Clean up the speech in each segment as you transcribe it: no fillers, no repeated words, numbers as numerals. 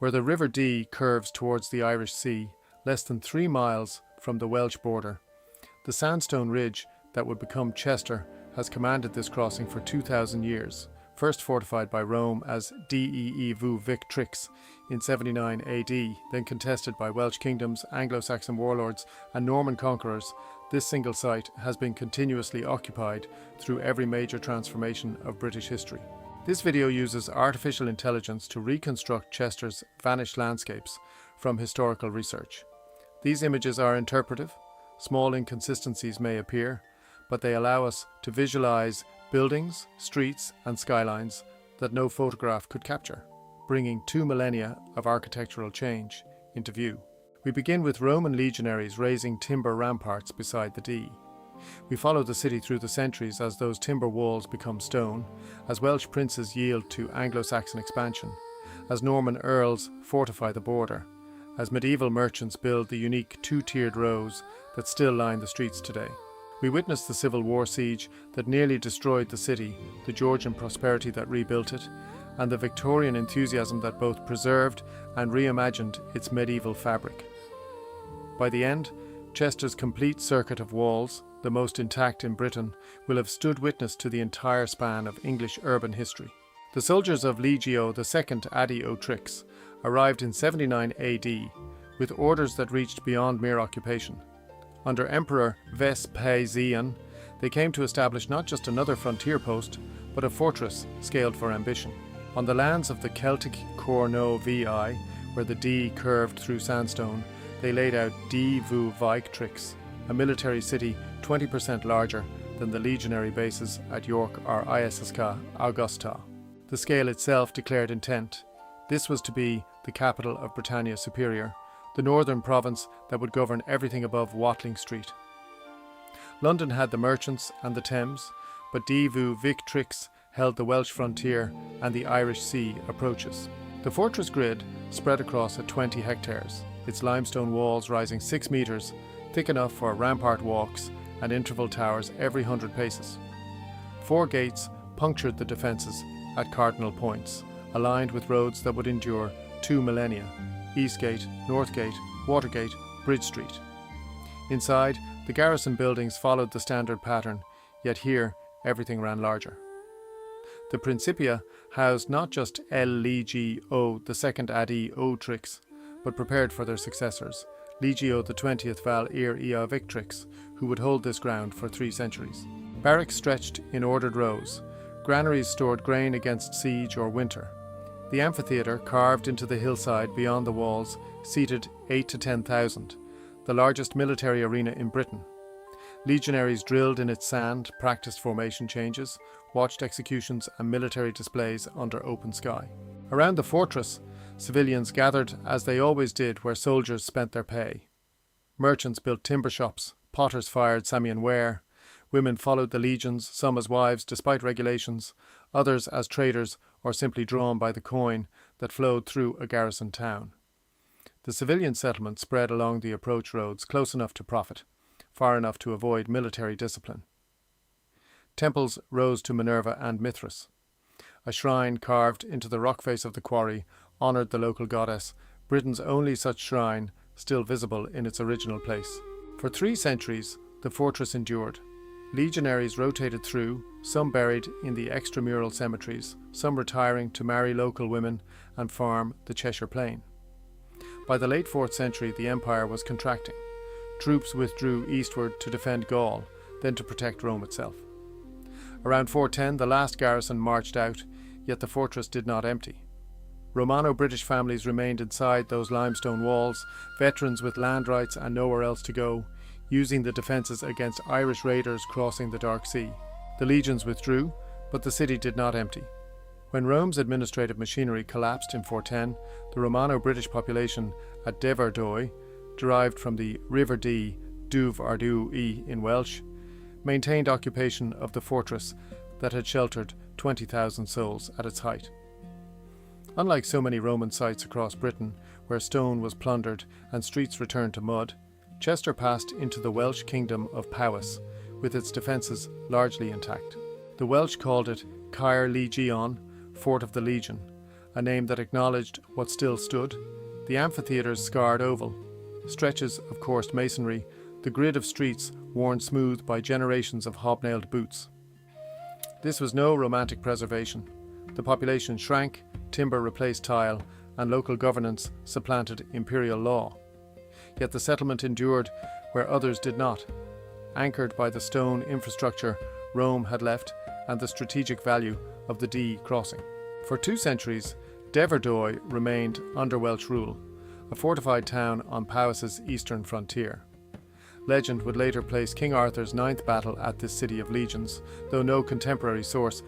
where the River Dee curves towards the Irish Sea, less than 3 miles from the Welsh border. The sandstone ridge that would become Chester has commanded this crossing for 2,000 years, first fortified by Rome as Deva Victrix in 79 AD, then contested by Welsh kingdoms, Anglo-Saxon warlords and Norman conquerors. This single site has been continuously occupied through every major transformation of British history. This video uses artificial intelligence to reconstruct Chester's vanished landscapes from historical research. These images are interpretive. Small inconsistencies may appear, but they allow us to visualize buildings, streets and skylines that no photograph could capture, bringing 2 millennia of architectural change into view. We begin with Roman legionaries raising timber ramparts beside the Dee. We follow the city through the centuries as those timber walls become stone, as Welsh princes yield to Anglo-Saxon expansion, as Norman earls fortify the border, as medieval merchants build the unique 2-tiered rows that still line the streets today. We witness the Civil War siege that nearly destroyed the city, the Georgian prosperity that rebuilt it, and the Victorian enthusiasm that both preserved and reimagined its medieval fabric. By the end, Chester's complete circuit of walls, the most intact in Britain, will have stood witness to the entire span of English urban history. The soldiers of Legio II Deva Victrix arrived in 79 AD with orders that reached beyond mere occupation. Under Emperor Vespasian, they came to establish not just another frontier post, but a fortress scaled for ambition. On the lands of the Celtic Corno VI, where the Dee curved through sandstone, they laid out Deva Victrix, a military city 20% larger than the legionary bases at York or Isisca Augusta. The scale itself declared intent. This was to be the capital of Britannia Superior, the northern province that would govern everything above Watling Street. London had the merchants and the Thames, but Deva Victrix held the Welsh frontier and the Irish Sea approaches. The fortress grid spread across 20 hectares, its limestone walls rising 6 metres, thick enough for rampart walks and interval towers every 100 paces. 4 gates punctured the defences at cardinal points, aligned with roads that would endure 2 millennia: Eastgate, Northgate, Watergate, Bridge Street. Inside, the garrison buildings followed the standard pattern, yet here everything ran larger. The Principia housed not just Legio II Deva Victrix, but prepared for their successors, Legio XX Val Deva Victrix, who would hold this ground for 3 centuries. Barracks stretched in ordered rows. Granaries stored grain against siege or winter. The amphitheatre, carved into the hillside beyond the walls, seated 8,000 to 10,000, the largest military arena in Britain. Legionaries drilled in its sand, practiced formation changes, watched executions and military displays under open sky. Around the fortress, civilians gathered as they always did where soldiers spent their pay. Merchants built timber shops, potters fired Samian ware, women followed the legions, some as wives despite regulations, others as traders or simply drawn by the coin that flowed through a garrison town. The civilian settlement spread along the approach roads close enough to profit, far enough to avoid military discipline. Temples rose to Minerva and Mithras. A shrine carved into the rock face of the quarry honoured the local goddess, Britain's only such shrine still visible in its original place. For 3 centuries, the fortress endured. Legionaries rotated through, some buried in the extramural cemeteries, some retiring to marry local women and farm the Cheshire Plain. By the late 4th century, the empire was contracting. Troops withdrew eastward to defend Gaul, then to protect Rome itself. Around 410, the last garrison marched out, yet the fortress did not empty. Romano-British families remained inside those limestone walls, veterans with land rights and nowhere else to go, using the defences against Irish raiders crossing the Dark Sea. The legions withdrew, but the city did not empty. When Rome's administrative machinery collapsed in 410, the Romano-British population at Deverdoi, derived from the River Dee, Duv Ardui in Welsh, maintained occupation of the fortress that had sheltered 20,000 souls at its height. Unlike so many Roman sites across Britain, where stone was plundered and streets returned to mud, Chester passed into the Welsh kingdom of Powys, with its defences largely intact. The Welsh called it Caer Legion, Fort of the Legion, a name that acknowledged what still stood, the amphitheatre's scarred oval, stretches of coursed masonry, the grid of streets worn smooth by generations of hobnailed boots. This was no romantic preservation. The population shrank, timber replaced tile, and local governance supplanted imperial law. Yet the settlement endured where others did not, anchored by the stone infrastructure Rome had left and the strategic value of the Dee crossing. For 2 centuries, Deva remained under Welsh rule, a fortified town on Powis's eastern frontier. Legend would later place King Arthur's 9th battle at this city of legions, though no contemporary source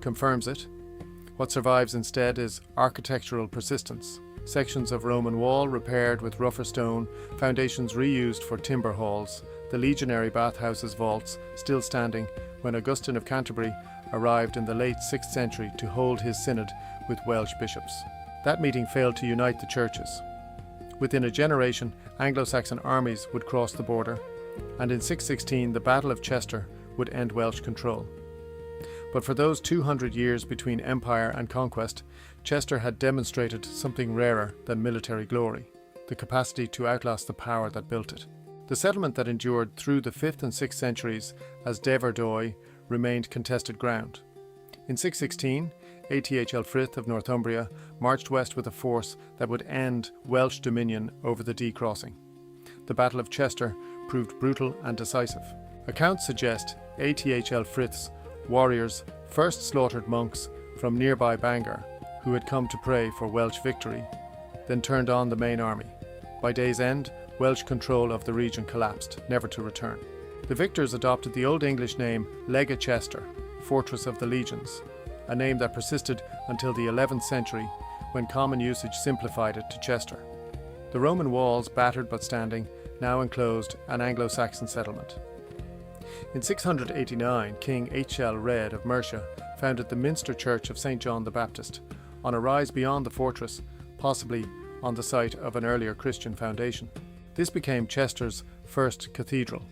confirms it. What survives instead is architectural persistence. Sections of Roman wall repaired with rougher stone, foundations reused for timber halls, the legionary bathhouses vaults still standing when Augustine of Canterbury arrived in the late 6th century to hold his synod with Welsh bishops. That meeting failed to unite the churches. Within a generation, Anglo-Saxon armies would cross the border, and in 616 the Battle of Chester would end Welsh control. But for those 200 years between empire and conquest, Chester had demonstrated something rarer than military glory, the capacity to outlast the power that built it. The settlement that endured through the 5th and 6th centuries as Deva remained contested ground. In 616, A.T.H. Frith of Northumbria marched west with a force that would end Welsh dominion over the Dee crossing. The Battle of Chester proved brutal and decisive. Accounts suggest A.T.H. Frith's warriors first slaughtered monks from nearby Bangor who had come to pray for Welsh victory, then turned on the main army. By day's end, Welsh control of the region collapsed, never to return. The victors adopted the Old English name Lega Chester, Fortress of the Legions, a name that persisted until the 11th century when common usage simplified it to Chester. The Roman walls, battered but standing, now enclosed an Anglo-Saxon settlement. In 689, King H.L. Red of Mercia founded the Minster Church of St. John the Baptist, on a rise beyond the fortress, possibly on the site of an earlier Christian foundation. This became Chester's first cathedral,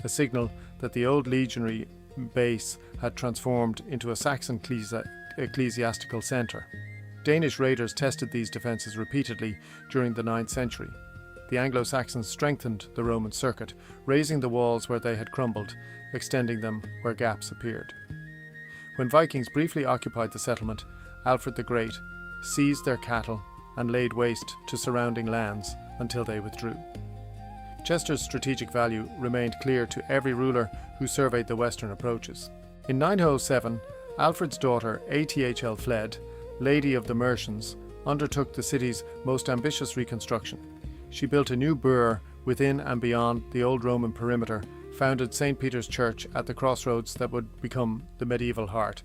a signal that the old legionary base had transformed into a Saxon ecclesiastical centre. Danish raiders tested these defences repeatedly during the 9th century. The Anglo-Saxons strengthened the Roman circuit, raising the walls where they had crumbled, extending them where gaps appeared. When Vikings briefly occupied the settlement, Alfred the Great seized their cattle and laid waste to surrounding lands until they withdrew. Chester's strategic value remained clear to every ruler who surveyed the western approaches. In 907, Alfred's daughter A.T.H.L. Fled, Lady of the Mercians, undertook the city's most ambitious reconstruction. She built a new burh within and beyond the old Roman perimeter, founded St. Peter's Church at the crossroads that would become the medieval heart,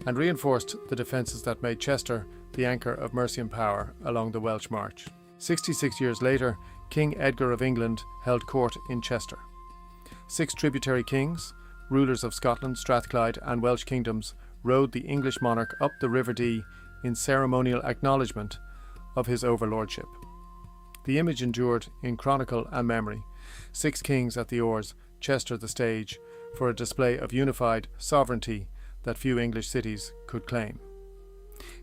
and reinforced the defences that made Chester the anchor of Mercian power along the Welsh March. 66 years later, King Edgar of England held court in Chester. 6 tributary kings, rulers of Scotland, Strathclyde and Welsh kingdoms, rode the English monarch up the River Dee in ceremonial acknowledgement of his overlordship. The image endured in chronicle and memory. 6 kings at the oars, Chester the stage, for a display of unified sovereignty that few English cities could claim.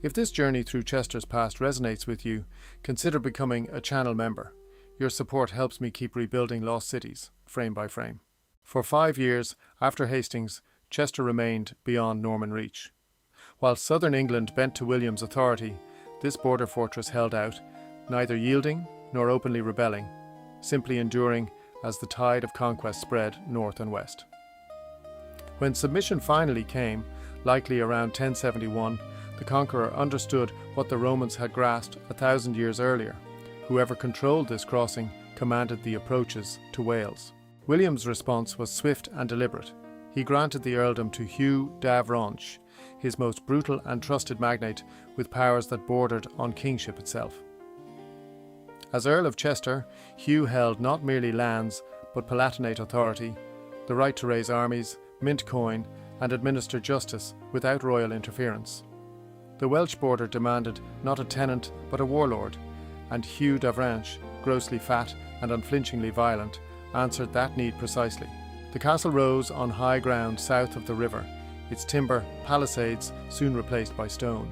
If this journey through Chester's past resonates with you, consider becoming a channel member. Your support helps me keep rebuilding lost cities, frame by frame. For 5 years after Hastings, Chester remained beyond Norman reach. While southern England bent to William's authority, this border fortress held out, neither yielding nor openly rebelling, simply enduring as the tide of conquest spread north and west. When submission finally came, likely around 1071, the conqueror understood what the Romans had grasped 1,000 years earlier. Whoever controlled this crossing commanded the approaches to Wales. William's response was swift and deliberate. He granted the earldom to Hugh d'Avranches, his most brutal and trusted magnate with powers that bordered on kingship itself. As Earl of Chester, Hugh held not merely lands but palatinate authority, the right to raise armies, mint coin and administer justice without royal interference. The Welsh border demanded not a tenant but a warlord, and Hugh d'Avranches, grossly fat and unflinchingly violent, answered that need precisely. The castle rose on high ground south of the river, its timber palisades soon replaced by stone.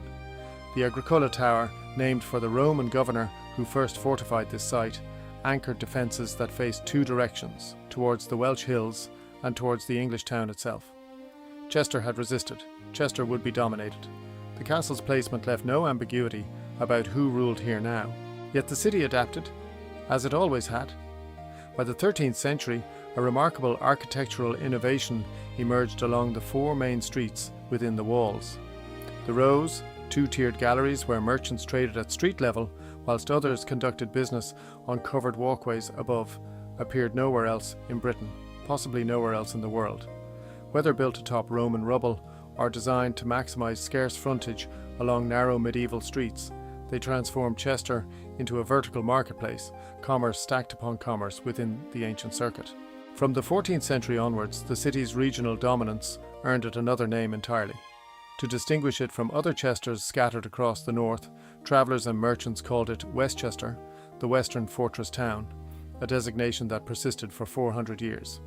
The Agricola Tower, named for the Roman governor who first fortified this site, anchored defences that faced two directions, towards the Welsh hills and towards the English town itself. Chester had resisted. Chester would be dominated. The castle's placement left no ambiguity about who ruled here now. Yet the city adapted, as it always had. By the 13th century, a remarkable architectural innovation emerged along the four main streets within the walls. The rows, two-tiered galleries where merchants traded at street level, whilst others conducted business on covered walkways above, appeared nowhere else in Britain, possibly nowhere else in the world. Whether built atop Roman rubble or designed to maximise scarce frontage along narrow medieval streets, they transformed Chester into a vertical marketplace, commerce stacked upon commerce within the ancient circuit. From the 14th century onwards, the city's regional dominance earned it another name entirely. To distinguish it from other Chesters scattered across the north, travellers and merchants called it Westchester, the western fortress town, a designation that persisted for 400 years.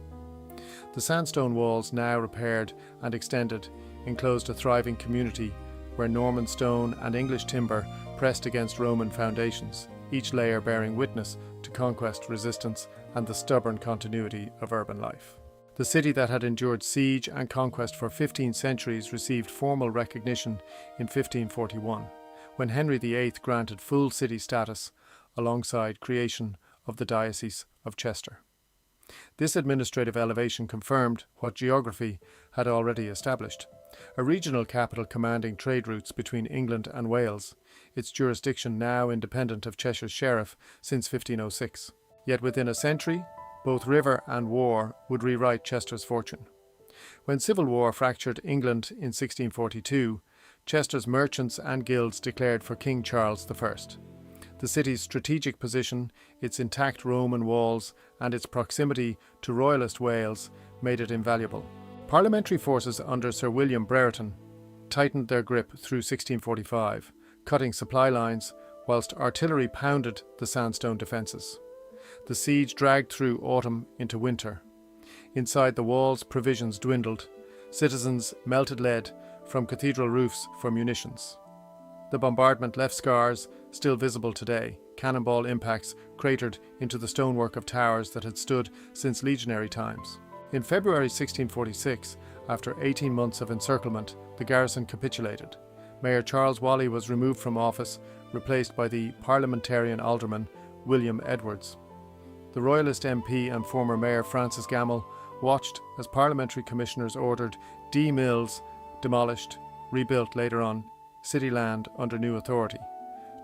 The sandstone walls, now repaired and extended, enclosed a thriving community where Norman stone and English timber pressed against Roman foundations, each layer bearing witness to conquest, resistance, and the stubborn continuity of urban life. The city that had endured siege and conquest for 15 centuries received formal recognition in 1541, when Henry VIII granted full city status alongside creation of the Diocese of Chester. This administrative elevation confirmed what geography had already established: a regional capital commanding trade routes between England and Wales, its jurisdiction now independent of Cheshire's sheriff since 1506. Yet within a century, both river and war would rewrite Chester's fortune. When civil war fractured England in 1642, Chester's merchants and guilds declared for King Charles I. The city's strategic position, its intact Roman walls, and its proximity to royalist Wales made it invaluable. Parliamentary forces under Sir William Brereton tightened their grip through 1645, cutting supply lines, whilst artillery pounded the sandstone defences. The siege dragged through autumn into winter. Inside the walls, provisions dwindled. Citizens melted lead from cathedral roofs for munitions. The bombardment left scars still visible today, cannonball impacts cratered into the stonework of towers that had stood since legionary times. In February 1646, after 18 months of encirclement, the garrison capitulated. Mayor Charles Whalley was removed from office, replaced by the parliamentarian alderman William Edwards. The Royalist MP and former Mayor Francis Gamble watched as parliamentary commissioners ordered D mills demolished, rebuilt later on city land under new authority.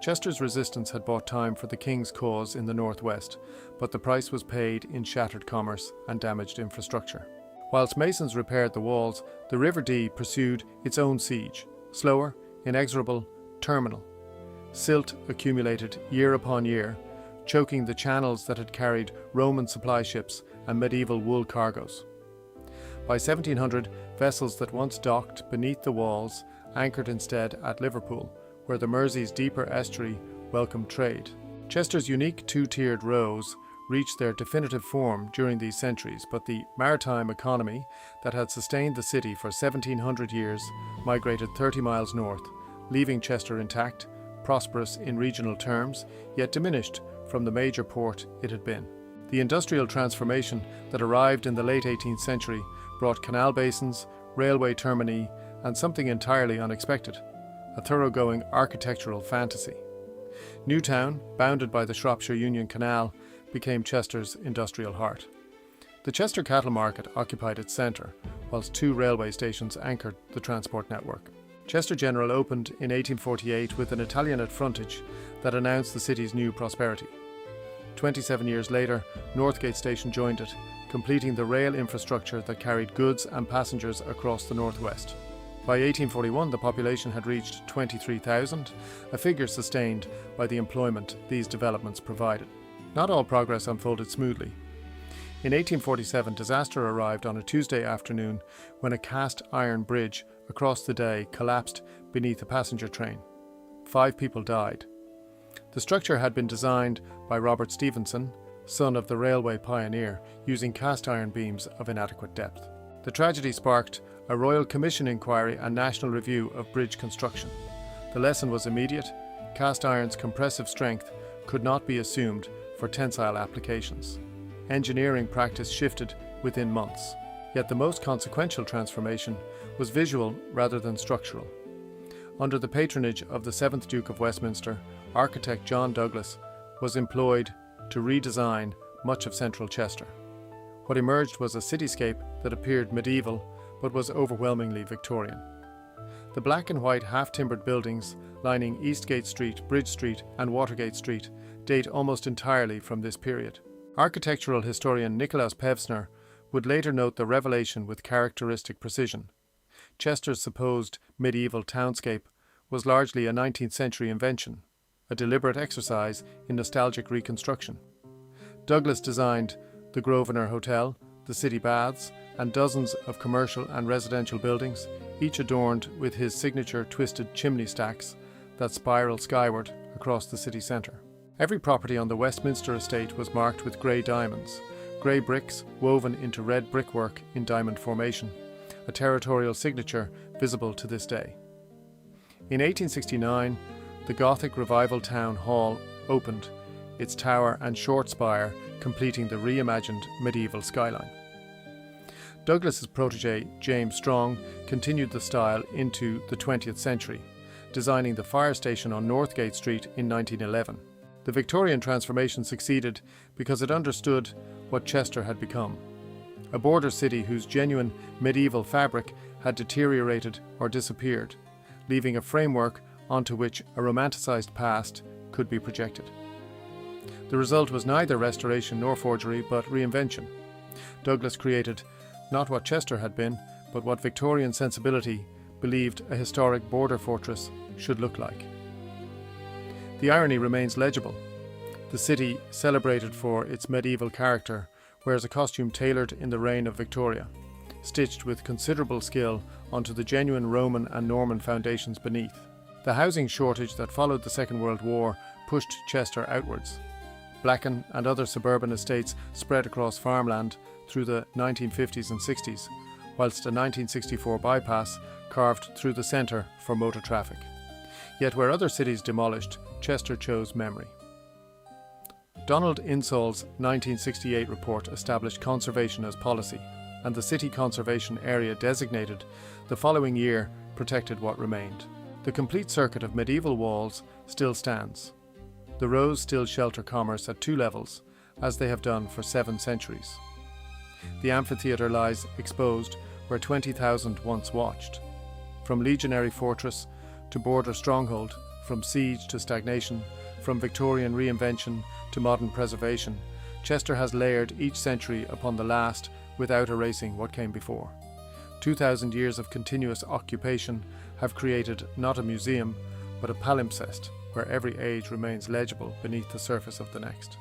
Chester's resistance had bought time for the King's cause in the northwest, but the price was paid in shattered commerce and damaged infrastructure. Whilst masons repaired the walls, the River Dee pursued its own siege, slower, inexorable, terminal. Silt accumulated year upon year, choking the channels that had carried Roman supply ships and medieval wool cargoes. By 1700, vessels that once docked beneath the walls anchored instead at Liverpool, where the Mersey's deeper estuary welcomed trade. Chester's unique two-tiered rows reached their definitive form during these centuries, but the maritime economy that had sustained the city for 1700 years migrated 30 miles north, leaving Chester intact, prosperous in regional terms, yet diminished from the major port it had been. The industrial transformation that arrived in the late 18th century brought canal basins, railway termini, and something entirely unexpected: a thoroughgoing architectural fantasy. Newtown, bounded by the Shropshire Union Canal, became Chester's industrial heart. The Chester Cattle Market occupied its centre, whilst two railway stations anchored the transport network. Chester General opened in 1848 with an Italianate frontage that announced the city's new prosperity. 27 years later, Northgate Station joined it, completing the rail infrastructure that carried goods and passengers across the northwest. By 1841, the population had reached 23,000, a figure sustained by the employment these developments provided. Not all progress unfolded smoothly. In 1847, disaster arrived on a Tuesday afternoon when a cast iron bridge across the Day collapsed beneath a passenger train. 5 people died. The structure had been designed by Robert Stephenson, son of the railway pioneer, using cast iron beams of inadequate depth. The tragedy sparked a Royal Commission inquiry and national review of bridge construction. The lesson was immediate. Cast iron's compressive strength could not be assumed for tensile applications. Engineering practice shifted within months. Yet the most consequential transformation was visual rather than structural. Under the patronage of the 7th Duke of Westminster, architect John Douglas was employed to redesign much of central Chester. What emerged was a cityscape that appeared medieval but was overwhelmingly Victorian. The black and white half-timbered buildings lining Eastgate Street, Bridge Street and Watergate Street date almost entirely from this period. Architectural historian Nicolaus Pevsner would later note the revelation with characteristic precision. Chester's supposed medieval townscape was largely a 19th century invention, a deliberate exercise in nostalgic reconstruction. Douglas designed the Grosvenor Hotel, the city baths, and dozens of commercial and residential buildings, each adorned with his signature twisted chimney stacks that spiral skyward across the city centre. Every property on the Westminster estate was marked with grey diamonds, grey bricks woven into red brickwork in diamond formation, a territorial signature visible to this day. In 1869, the Gothic Revival Town Hall opened, its tower and short spire completing the reimagined medieval skyline. Douglas's protege, James Strong, continued the style into the 20th century, designing the fire station on Northgate Street in 1911. The Victorian transformation succeeded because it understood what Chester had become, a border city whose genuine medieval fabric had deteriorated or disappeared, leaving a framework onto which a romanticised past could be projected. The result was neither restoration nor forgery, but reinvention. Douglas created not what Chester had been, but what Victorian sensibility believed a historic border fortress should look like. The irony remains legible. The city, celebrated for its medieval character, wears a costume tailored in the reign of Victoria, stitched with considerable skill onto the genuine Roman and Norman foundations beneath. The housing shortage that followed the Second World War pushed Chester outwards. Blacken and other suburban estates spread across farmland through the 1950s and 60s, whilst a 1964 bypass carved through the centre for motor traffic. Yet where other cities demolished, Chester chose memory. Donald Insall's 1968 report established conservation as policy, and the city conservation area designated the following year protected what remained. The complete circuit of medieval walls still stands. The rows still shelter commerce at 2 levels, as they have done for 7 centuries. The amphitheatre lies exposed where 20,000 once watched. From legionary fortress to border stronghold, from siege to stagnation, from Victorian reinvention to modern preservation, Chester has layered each century upon the last without erasing what came before. 2,000 years of continuous occupation have created not a museum, but a palimpsest where every age remains legible beneath the surface of the next.